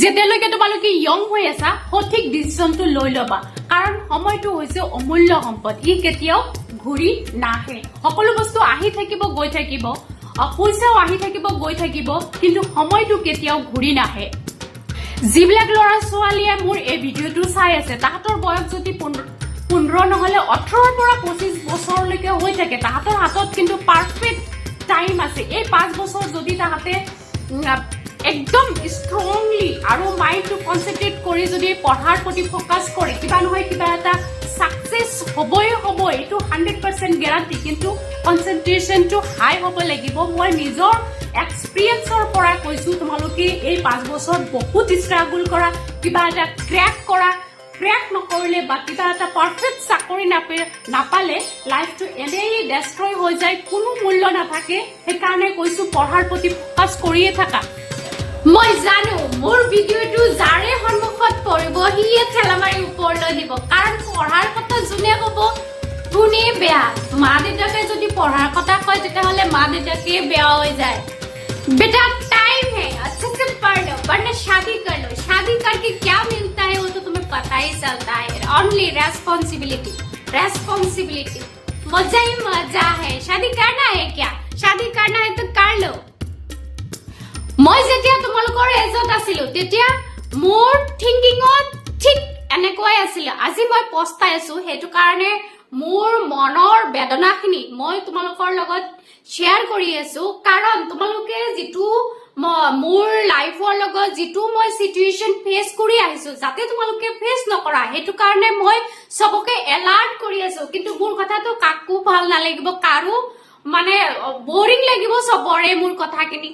যেতিয়ালৈকে তোমালোকে ইয়ং হৈ আছা সঠিক ডিসিশনটো লৈ লবা কাৰণ সময়টো হৈছে অমূল্য সম্পদ ই কেতিয়াও ঘূৰি নাহে সকলো বস্তু আহি থাকিব গৈ থাকিব পইচাও আহি থাকিব গৈ থাকিব কিন্তু সময়টো কেতিয়াও ঘূৰি নাহে যিবিলাক ল'ৰা ছোৱালীয়ে মোৰ এই ভিডিঅ'টো চাই আছে তাহাঁতৰ বয়স যদি 15 নহলে 18 পৰা 25 বছৰলৈকে হৈ থাকে তাহাঁতৰ হাতত কিন্তু পাৰফেক্ট টাইম আছে এই 5 বছৰ যদি তাহাঁতে একদম ষ্ট্ৰংলি আৰু মাইন্ডটো কনসেন্ট্ৰেট কৰি যদি পঢ়াৰ প্ৰতি ফোকাস কৰে কিবা নহয় কিবা এটা সাকসেস হ'বই হ'ব এটো 100% গ্যাৰান্টি কিন্তু কনসেন্ট্ৰেশনটো হাই হ'ব লাগিব মই নিজৰ এক্সপেৰিয়েন্সৰ পৰা কৈছো তোমালোকে এই 5 বছৰ বহুত ষ্ট্ৰাগল কৰা কিবা এটা ক্ৰ্যাক কৰা ক্ৰ্যাক নকৰিলে বা কিবা এটা পাৰফেক্ট চাকৰি নাপালে লাইফটো এনেই ডেষ্ট্ৰয় হৈ যায় কোনো মূল্য নাথাকে সেইকাৰণে কৈছো পঢ়াৰ প্ৰতি ফোকাস কৰিয়ে থাকা মই জানো মোৰ ভিডিঅ'টো যাৰে সন্মুখত পৰিব হিয়ে ঠেলা মাৰি ওপৰলৈ দিব কাৰণ পঢ়াৰ কথা যোনে ক'ব কোনে বেয়া মা দেউতাকে যদি পঢ়াৰ কথা কয় তেতিয়াহ'লে মা দেউতাকে বেয়া হৈ যায় बेटा टाइम है अच्छे से पढ़ लो वरना शादी कर लो शादी करके क्या मिलता है वो तो तुम्हें पता ही चलता है ओनली रेस्पॉन्सिबिलिटी मजा ही मजा है शादी करना है क्या शादी करना है तो कर लो মই যেতিয়া তোমালোকৰ এজত আছিলো তেতিয়া মোৰ থিংকিংত ঠিক এনেকৈ আছিল আজি মই পস্তাই আছো হেতু কাৰণে মোৰ মনৰ বেদনাখিনি মই তোমালোকৰ লগত শেয়াৰ কৰি আছো কাৰণ তোমালোকে যেটো মোৰ লাইফৰ লগত যেটো মই সিচুৱেচন ফেস কৰি আহিছো যাতে তোমালোকে ফেস নকৰা হেতু কাৰণে মই সবকে এলাৰ্ট কৰি আছো কিন্তু মোৰ কথাটো কাকো ভাল নালাগিব কাৰো মানে বোৰিং লাগিব সবৰে মোৰ কথাখিনি